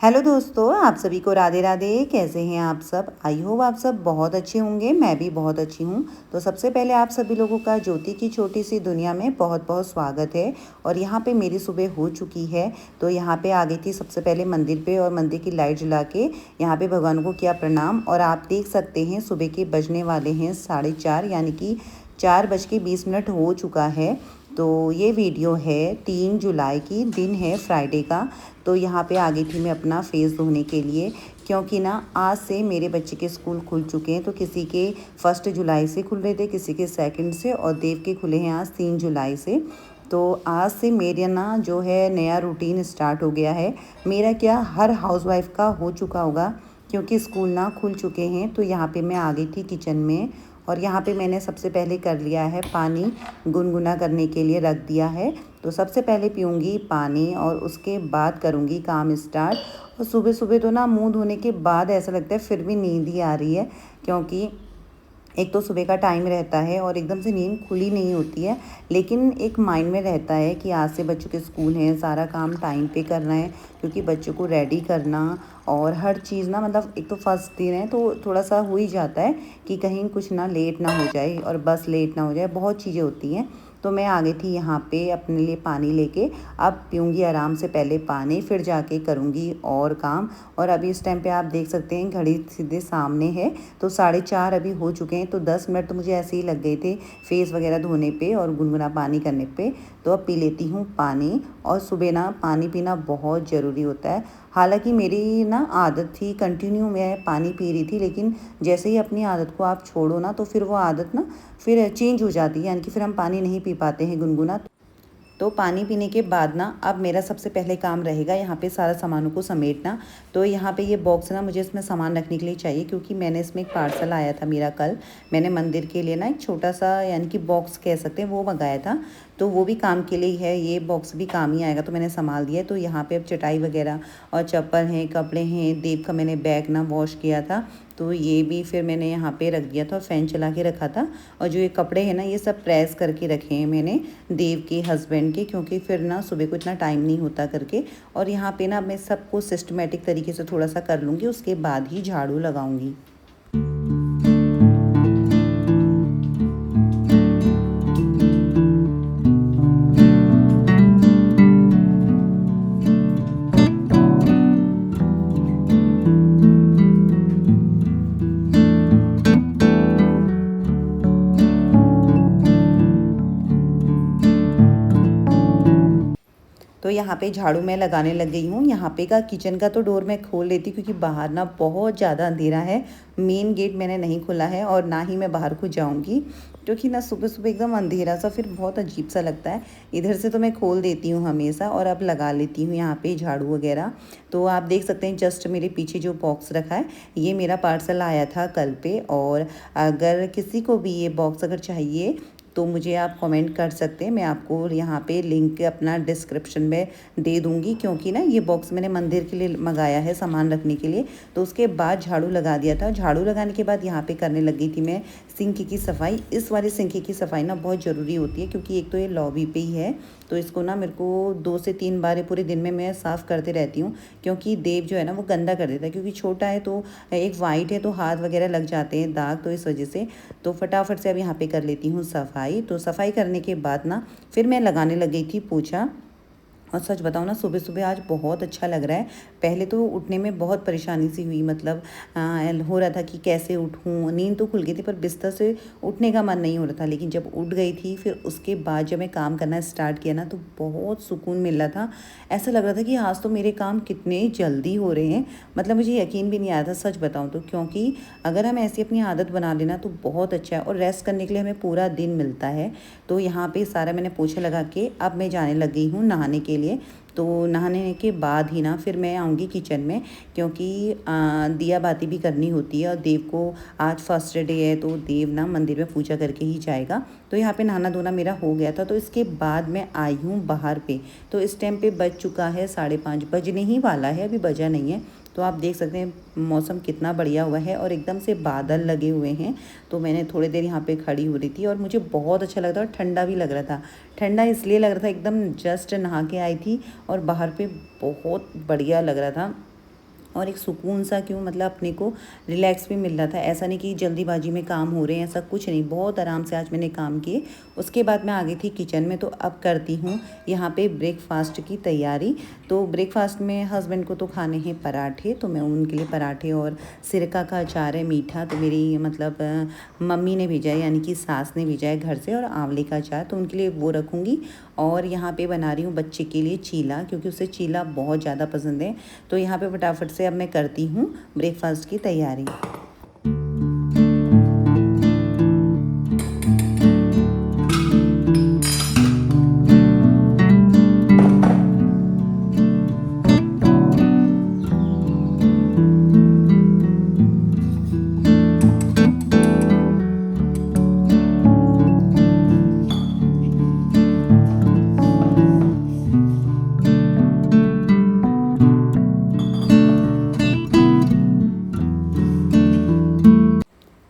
Hello दोस्तों, आप सभी को राधे राधे। कैसे हैं आप सब? आई होप आप सब बहुत अच्छे होंगे। मैं भी बहुत अच्छी हूँ। तो सबसे पहले आप सभी लोगों का ज्योति की छोटी सी दुनिया में बहुत बहुत स्वागत है। और यहाँ पे मेरी सुबह हो चुकी है, तो यहाँ पे आ गई थी सबसे पहले मंदिर पे और मंदिर की लाइट जला के यहाँ पे भगवान को किया प्रणाम। और आप देख सकते हैं सुबह के बजने वाले हैं 4:30, यानी कि 4:20 हो चुका है। तो ये वीडियो है 3 जुलाई की, दिन है फ्राइडे का। तो यहाँ पे आ गई थी मैं अपना फेस धोने के लिए, क्योंकि ना आज से मेरे बच्चे के स्कूल खुल चुके हैं। तो किसी के 1 जुलाई से खुल रहे थे, किसी के 2 से, और देव के खुले हैं आज 3 जुलाई से। तो आज से मेरे ना जो है नया रूटीन स्टार्ट हो गया है। मेरा क्या, हर हाउसवाइफ का हो चुका होगा, क्योंकि स्कूल ना खुल चुके हैं। तो यहाँ पे मैं आ गई थी किचन में, और यहाँ पे मैंने सबसे पहले कर लिया है पानी गुनगुना करने के लिए रख दिया है। तो सबसे पहले पीऊँगी पानी और उसके बाद करूँगी काम स्टार्ट। और सुबह सुबह तो ना मुंह धोने के बाद ऐसा लगता है फिर भी नींद ही आ रही है, क्योंकि एक तो सुबह का टाइम रहता है और एकदम से नींद खुली नहीं होती है। लेकिन एक माइंड में रहता है कि आज से बच्चों के स्कूल हैं, सारा काम टाइम पे करना है, क्योंकि बच्चों को रेडी करना और हर चीज़ ना, मतलब एक तो फर्स्ट दिन है तो थोड़ा सा हो ही जाता है कि कहीं कुछ ना लेट ना हो जाए और बस लेट ना हो जाए, बहुत चीज़ें होती हैं। तो मैं आ गई थी यहाँ पे अपने लिए पानी लेके। अब पीऊँगी आराम से पहले पानी, फिर जाके करूँगी और काम। और अभी इस टाइम पे आप देख सकते हैं घड़ी सीधे सामने है, तो 4:30 अभी हो चुके हैं। तो 10 मिनट तो मुझे ऐसे ही लग गए थे फेस वगैरह धोने पे और गुनगुना पानी करने पे। तो अब पी लेती हूँ पानी। और सुबह ना पानी पीना बहुत ज़रूरी होता है। हालांकि मेरी ना आदत थी, कंटिन्यू मैं पानी पी रही थी, लेकिन जैसे ही अपनी आदत को आप छोड़ो ना, तो फिर वो आदत ना फिर चेंज हो जाती है, यानी कि फिर हम पानी नहीं पी पाते हैं गुनगुना। तो पानी पीने के बाद ना अब मेरा सबसे पहले काम रहेगा यहाँ पे सारा सामानों को समेटना। तो यहाँ पे ये बॉक्स ना मुझे इसमें सामान रखने के लिए चाहिए, क्योंकि मैंने इसमें एक पार्सल आया था मेरा कल। मैंने मंदिर के लिए ना एक छोटा सा, यानी कि बॉक्स कह सकते हैं, वो मंगाया था। तो वो भी काम के लिए ही है, ये बॉक्स भी काम ही आएगा, तो मैंने संभाल दिया है। तो यहाँ पे अब चटाई वगैरह और चप्पल हैं, कपड़े हैं, देव का मैंने बैग ना वॉश किया था, तो ये भी फिर मैंने यहाँ पे रख दिया था और फ़ैन चला के रखा था। और जो ये कपड़े हैं ना, ये सब प्रेस करके रखे हैं मैंने देव के हस्बैंड के, क्योंकि फिर ना सुबह को इतना टाइम नहीं होता करके। और यहाँ पे ना मैं सबको सिस्टमेटिक तरीके से थोड़ा सा कर लूँगी, उसके बाद ही झाड़ू लगाऊँगी। तो यहाँ पे झाड़ू मैं लगाने लग गई हूँ। यहाँ पे का किचन का तो डोर मैं खोल लेती, क्योंकि बाहर ना बहुत ज़्यादा अंधेरा है। मेन गेट मैंने नहीं खोला है और ना ही मैं बाहर को जाऊँगी, क्योंकि ना सुबह सुबह एकदम अंधेरा सा फिर बहुत अजीब सा लगता है। इधर से तो मैं खोल देती हूँ हमेशा, और अब लगा लेती हूँ यहाँ पे झाड़ू वगैरह। तो आप देख सकते हैं जस्ट मेरे पीछे जो बॉक्स रखा है, ये मेरा पार्सल आया था कल पे। और अगर किसी को भी ये बॉक्स अगर चाहिए तो मुझे आप कमेंट कर सकते हैं, मैं आपको यहाँ पे लिंक अपना डिस्क्रिप्शन में दे दूँगी। क्योंकि ना ये बॉक्स मैंने मंदिर के लिए मंगाया है, सामान रखने के लिए। तो उसके बाद झाड़ू लगा दिया था। झाड़ू लगाने के बाद यहाँ पे करने लगी थी मैं सिंक की सफाई। इस वाली सिंक की सफाई ना बहुत ज़रूरी होती है, क्योंकि एक तो ये लॉबी पे ही है, तो इसको ना मेरे को 2 से 3 बार पूरे दिन में मैं साफ़ करते रहती हूँ। क्योंकि देव जो है ना वो गंदा कर देता है, क्योंकि छोटा है, तो एक वाइट है, तो हाथ वगैरह लग जाते हैं दाग, तो इस वजह से। तो फटाफट से अब यहाँ पे कर लेती हूँ सफाई। तो सफाई करने के बाद ना फिर मैं लगाने लग गई थी पोछा। और सच बताऊँ ना, सुबह सुबह आज बहुत अच्छा लग रहा है। पहले तो उठने में बहुत परेशानी सी हुई, मतलब हो रहा था कि कैसे उठूँ। नींद तो खुल गई थी, पर बिस्तर से उठने का मन नहीं हो रहा था। लेकिन जब उठ गई थी, फिर उसके बाद जब मैं काम करना स्टार्ट किया ना, तो बहुत सुकून मिल रहा था। ऐसा लग रहा था कि आज तो मेरे काम कितने जल्दी हो रहे हैं, मतलब मुझे यकीन भी नहीं आया था, सच बताऊँ तो। क्योंकि अगर हम ऐसी अपनी आदत बना लेना तो बहुत अच्छा है, और रेस्ट करने के लिए हमें पूरा दिन मिलता है। तो यहाँ पे सारा मैंने पोछा लगा के अब मैं जाने लग गई हूँ नहाने के लिए। तो नहाने के बाद ही ना फिर मैं आऊँगी किचन में, क्योंकि दिया बाती भी करनी होती है। और देव को आज फर्स्ट डे है, तो देव ना मंदिर में पूजा करके ही जाएगा। तो यहाँ पे नहाना धोना मेरा हो गया था। तो इसके बाद मैं आई हूँ बाहर पे। तो इस टाइम पे बज चुका है 5:30, बजने ही वाला है, अभी बजा नहीं है। तो आप देख सकते हैं मौसम कितना बढ़िया हुआ है, और एकदम से बादल लगे हुए हैं। तो मैंने थोड़ी देर यहाँ पे खड़ी हो रही थी, और मुझे बहुत अच्छा लग रहा था, और ठंडा भी लग रहा था। ठंडा इसलिए लग रहा था, एकदम जस्ट नहा के आई थी और बाहर पे बहुत बढ़िया लग रहा था। और एक सुकून सा क्यों मतलब अपने को रिलैक्स भी मिल रहा था। ऐसा नहीं कि जल्दीबाजी में काम हो रहे हैं, ऐसा कुछ नहीं, बहुत आराम से आज मैंने काम किए। उसके बाद मैं आ गई थी किचन में। तो अब करती हूँ यहाँ पे ब्रेकफास्ट की तैयारी। तो ब्रेकफास्ट में हस्बैंड को तो खाने हैं पराठे, तो मैं उनके लिए पराठे और सिरका का अचार है मीठा, तो मेरी मतलब मम्मी ने भेजा है, यानी कि सास ने भेजा है घर से, और आंवले का अचार, तो उनके लिए वो रखूँगी। और यहाँ पे बना रही हूँ बच्चे के लिए चीला, क्योंकि उसे चीला बहुत ज़्यादा पसंद है। तो यहाँ पे फटाफट से अब मैं करती हूँ ब्रेकफास्ट की तैयारी।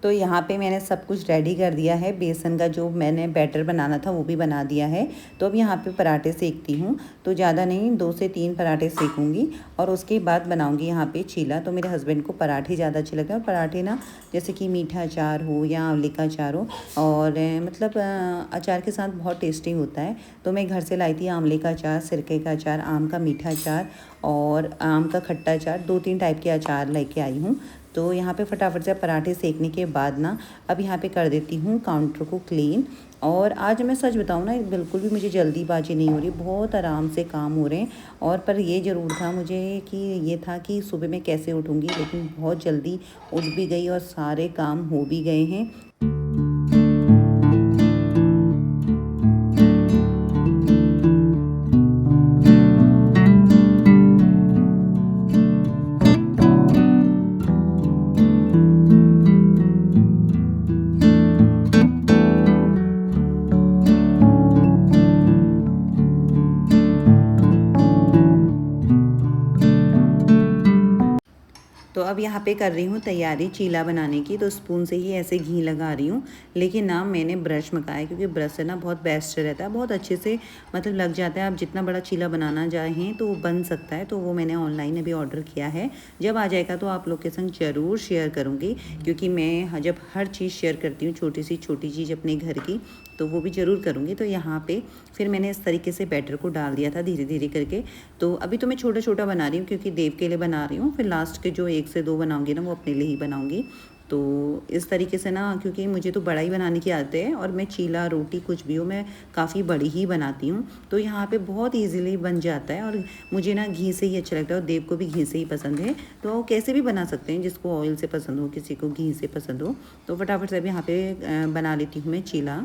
तो यहाँ पे मैंने सब कुछ रेडी कर दिया है। बेसन का जो मैंने बैटर बनाना था वो भी बना दिया है। तो अब यहाँ पे पराठे सेकती हूँ। तो ज़्यादा नहीं, 2 से 3 पराठे सेकूँगी और उसके बाद बनाऊँगी यहाँ पे चीला। तो मेरे हस्बैंड को पराठे ज़्यादा अच्छे लगते हैं, और पराठे ना जैसे कि मीठा अचार हो या आंवले का अचार हो, और मतलब अचार के साथ बहुत टेस्टी होता है। तो मैं घर से लाई थी आंवले का अचार, सिरके का अचार, आम का मीठा अचार और आम का खट्टा अचार, 2-3 टाइप के अचार लेके आई हूँ। तो यहाँ पे फटाफट से पराठे सेकने के बाद ना अब यहाँ पे कर देती हूँ काउंटर को क्लीन। और आज मैं सच बताऊँ ना, बिल्कुल भी मुझे जल्दीबाजी नहीं हो रही, बहुत आराम से काम हो रहे हैं। और पर ये ज़रूर था मुझे कि ये था कि सुबह मैं कैसे उठूँगी, लेकिन बहुत जल्दी उठ भी गई और सारे काम हो भी गए हैं। तो अब यहाँ पे कर रही हूँ तैयारी चीला बनाने की। तो स्पून से ही ऐसे घी लगा रही हूँ, लेकिन ना मैंने ब्रश मंगाया, क्योंकि ब्रश से ना बहुत बेस्ट रहता है, बहुत अच्छे से मतलब लग जाता है। आप जितना बड़ा चीला बनाना चाहें तो वो बन सकता है। तो वो मैंने ऑनलाइन अभी ऑर्डर किया है, जब आ जाएगा तो आप लोग के संग ज़रूर शेयर करूँगी, क्योंकि मैं जब हर चीज़ शेयर करती हूँ, छोटी सी छोटी चीज़ अपने घर की, तो वो भी ज़रूर करूँगी। तो यहाँ पे फिर मैंने इस तरीके से बैटर को डाल दिया था धीरे धीरे करके। तो अभी तो मैं छोटा छोटा बना रही हूँ, क्योंकि देव के लिए बना रही हूँ, फिर लास्ट के जो 1 से 2 बनाऊँगी ना वो अपने लिए ही बनाऊँगी। तो इस तरीके से ना, क्योंकि मुझे तो बड़ा ही बनाने की आदत है, और मैं चीला रोटी कुछ भी हो मैं काफ़ी बड़ी ही बनाती हूँ। तो यहाँ पे बहुत इजीली बन जाता है, और मुझे ना घी से ही अच्छा लगता है, और देव को भी घी से ही पसंद है। तो कैसे भी बना सकते हैं, जिसको ऑयल से पसंद हो, किसी को घी से पसंद हो। तो फटाफट से अभी यहाँ पे बना लेती हूँ मैं चीला।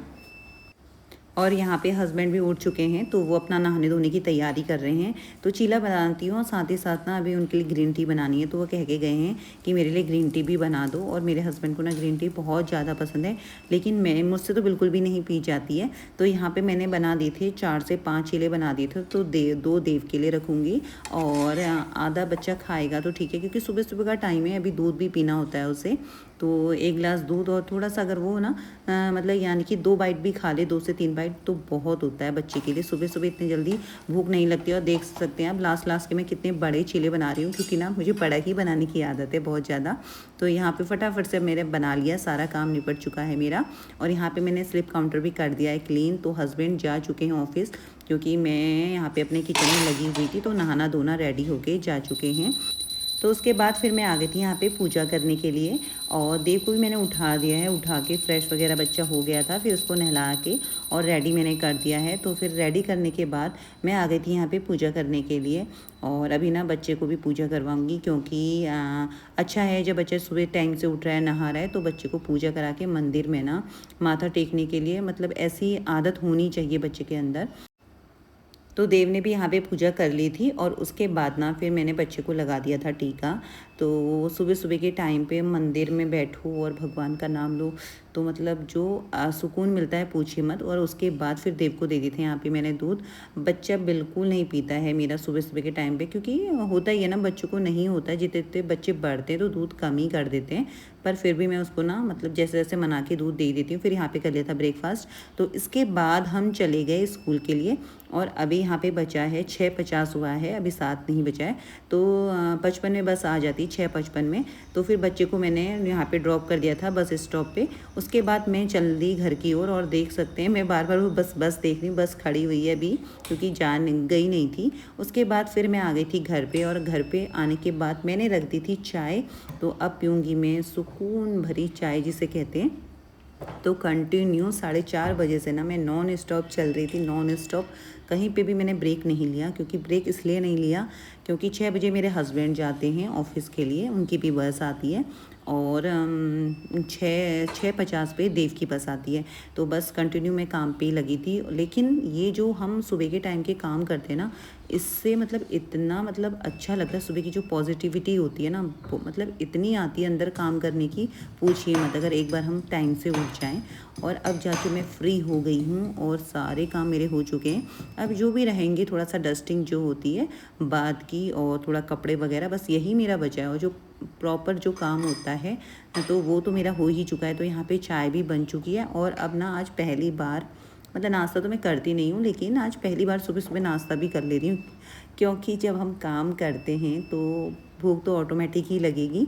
और यहाँ पे हस्बैंड भी उठ चुके हैं, तो वो अपना नहाने धोने की तैयारी कर रहे हैं। तो चीला बनाती हूँ, और साथ ही साथ ना अभी उनके लिए ग्रीन टी बनानी है। तो वो कह के गए हैं कि मेरे लिए ग्रीन टी भी बना दो, और मेरे हस्बैंड को ना ग्रीन टी बहुत ज़्यादा पसंद है, लेकिन मुझसे तो बिल्कुल भी नहीं पी जाती है। तो यहाँ पर मैंने बना दिए थे 4 से 5 चीले बना दिए थे। तो 2 देव के लिए रखूँगी, और आधा बच्चा खाएगा तो ठीक है, क्योंकि सुबह सुबह का टाइम है, अभी दूध भी पीना होता है उसे। तो 1 गिलास दूध और थोड़ा सा अगर वो ना मतलब यानी कि 2 बाइट भी खा ले, 2 से 3 बाइट, तो बहुत होता है बच्चे के लिए। सुबह सुबह इतनी जल्दी भूख नहीं लगती। और देख सकते हैं आप लास्ट के मैं कितने बड़े चीले बना रही हूँ, क्योंकि ना मुझे बड़ा ही बनाने की आदत है बहुत ज़्यादा। तो यहाँ पे फटाफट से मेरे बना लिया, सारा काम निपट चुका है मेरा। और यहाँ पे मैंने स्लिप काउंटर भी कर दिया है क्लीन। तो हस्बैंड जा चुके हैं ऑफिस, क्योंकि मैं यहाँ पे अपने किचन में लगी हुई थी। तो नहाना धोना रेडी होके जा चुके हैं। तो उसके बाद फिर मैं आ गई थी यहाँ पे पूजा करने के लिए, और देव को भी मैंने उठा दिया है। उठा के फ्रेश वगैरह बच्चा हो गया था, फिर उसको नहला के और रेडी मैंने कर दिया है। तो फिर रेडी करने के बाद मैं आ गई थी यहाँ पे पूजा करने के लिए। और अभी ना बच्चे को भी पूजा करवाऊँगी, क्योंकि अच्छा है जब बच्चा सुबह टाइम से उठ रहा है, नहा रहा है, तो बच्चे को पूजा करा के मंदिर में ना माथा टेकने के लिए, मतलब ऐसी आदत होनी चाहिए बच्चे के अंदर। तो देव ने भी यहाँ पे पूजा कर ली थी, और उसके बाद ना फिर मैंने बच्चे को लगा दिया था टीका। तो सुबह सुबह के टाइम पे मंदिर में बैठो और भगवान का नाम लो, तो मतलब जो सुकून मिलता है पूछिए मत। और उसके बाद फिर देव को दे दी थी यहाँ पे मैंने दूध। बच्चा बिल्कुल नहीं पीता है मेरा सुबह सुबह के टाइम पे, क्योंकि होता ही है ना, बच्चों को नहीं होता है, जितने जितने बच्चे बढ़ते हैं तो दूध कम ही कर देते हैं। पर फिर भी मैं उसको ना मतलब जैसे जैसे मना के दूध दे देती हूँ। फिर यहाँ पे कर लिया था ब्रेकफास्ट। तो इसके बाद हम चले गए स्कूल के लिए। और अभी यहाँ पे बचा है 6:50 हुआ है, अभी 7 नहीं बचा है। तो 55 में बस आ जाती, 6:55 में। तो फिर बच्चे को मैंने यहाँ पे ड्रॉप कर दिया था बस स्टॉप पे। उसके बाद मैं चल दी घर की ओर। और देख सकते हैं मैं बार बार वो बस देख रही हूँ, बस खड़ी हुई है अभी, क्योंकि जान गई नहीं थी। उसके बाद फिर मैं आ गई थी घर पे। और घर पे आने के बाद मैंने रख दी थी चाय। तो अब पीऊँगी मैं सुकून भरी चाय जिसे कहते हैं। तो कंटिन्यू 4:30 बजे से ना मैं नॉन स्टॉप चल रही थी, नॉन स्टॉप। कहीं पे भी मैंने ब्रेक नहीं लिया, क्योंकि ब्रेक इसलिए नहीं लिया क्योंकि 6 बजे मेरे हस्बैंड जाते हैं ऑफिस के लिए, उनकी भी बस आती है। और 6:50 पे देव की बस आती है। तो बस कंटिन्यू मैं काम पे ही लगी थी। लेकिन ये जो हम सुबह के टाइम के काम करते हैं ना, इससे मतलब इतना मतलब अच्छा लगता है। सुबह की जो पॉजिटिविटी होती है ना, मतलब इतनी आती है अंदर काम करने की, पूछिए मत। अगर एक बार हम टाइम से उठ जाएं। और अब जाके मैं फ्री हो गई हूँ और सारे काम मेरे हो चुके हैं। अब जो भी रहेंगे, थोड़ा सा डस्टिंग जो होती है बाद की, और थोड़ा कपड़े वगैरह, बस यही मेरा बचा है। और जो प्रॉपर जो काम होता है तो वो तो मेरा हो ही चुका है। तो यहाँ पे चाय भी बन चुकी है। और अब ना आज पहली बार, मतलब नाश्ता तो मैं करती नहीं हूँ, लेकिन आज पहली बार सुबह सुबह नाश्ता भी कर ले रही हूँ। क्योंकि जब हम काम करते हैं तो भूख तो ऑटोमेटिक ही लगेगी।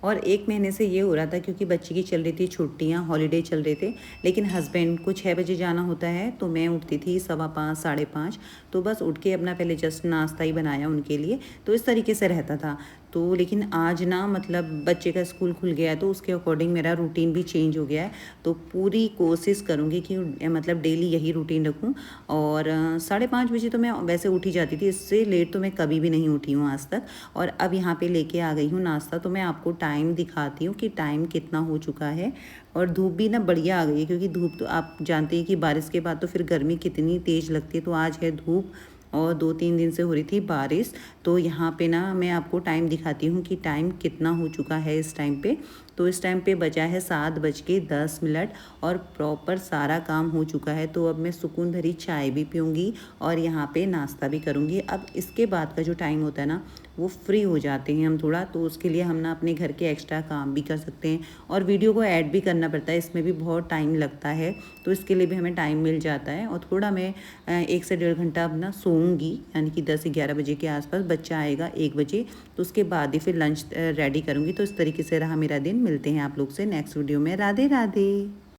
और 1 महीने से ये हो रहा था, क्योंकि बच्ची की चल रही थी छुट्टियाँ, हॉलीडे चल रहे थे। लेकिन हस्बैंड को 6 बजे जाना होता है, तो मैं उठती थी 5:15, 5:30। तो बस उठ के अपना पहले जस्ट नाश्ता ही बनाया उनके लिए। तो इस तरीके से रहता था। तो लेकिन आज ना मतलब बच्चे का स्कूल खुल गया है, तो उसके अकॉर्डिंग मेरा रूटीन भी चेंज हो गया है। तो पूरी कोशिश करूँगी कि मतलब डेली यही रूटीन रखूँ। और 5:30 बजे तो मैं वैसे उठ ही जाती थी, इससे लेट तो मैं कभी भी नहीं उठी हूँ आज तक। और अब यहाँ पे लेके आ गई हूँ नाश्ता। तो मैं आपको टाइम दिखाती हूँ कि टाइम कितना हो चुका है। और धूप भी ना बढ़िया आ गई है, क्योंकि धूप तो आप जानते हैं कि बारिश के बाद तो फिर गर्मी कितनी तेज़ लगती है। तो आज है धूप, और 2-3 दिन से हो रही थी बारिश। तो यहाँ पे ना मैं आपको टाइम दिखाती हूँ कि टाइम कितना हो चुका है इस टाइम पे। तो इस टाइम पे बचा है 7:10 और प्रॉपर सारा काम हो चुका है। तो अब मैं सुकून भरी चाय भी पीऊँगी और यहाँ पे नाश्ता भी करूँगी। अब इसके बाद का जो टाइम होता है ना, वो फ्री हो जाते हैं हम थोड़ा। तो उसके लिए हम ना अपने घर के एक्स्ट्रा काम भी कर सकते हैं, और वीडियो को ऐड भी करना पड़ता है, इसमें भी बहुत टाइम लगता है। तो इसके लिए भी हमें टाइम मिल जाता है। और थोड़ा मैं 1 से 1.5 घंटा अपना सोऊंगी, यानी कि 10-11 बजे के आसपास। बच्चा आएगा 1 बजे, तो उसके बाद ही फिर लंच रेडी करूँगी। तो इस तरीके से रहा मेरा दिन। मिलते हैं आप लोग से नेक्स्ट वीडियो में। राधे राधे।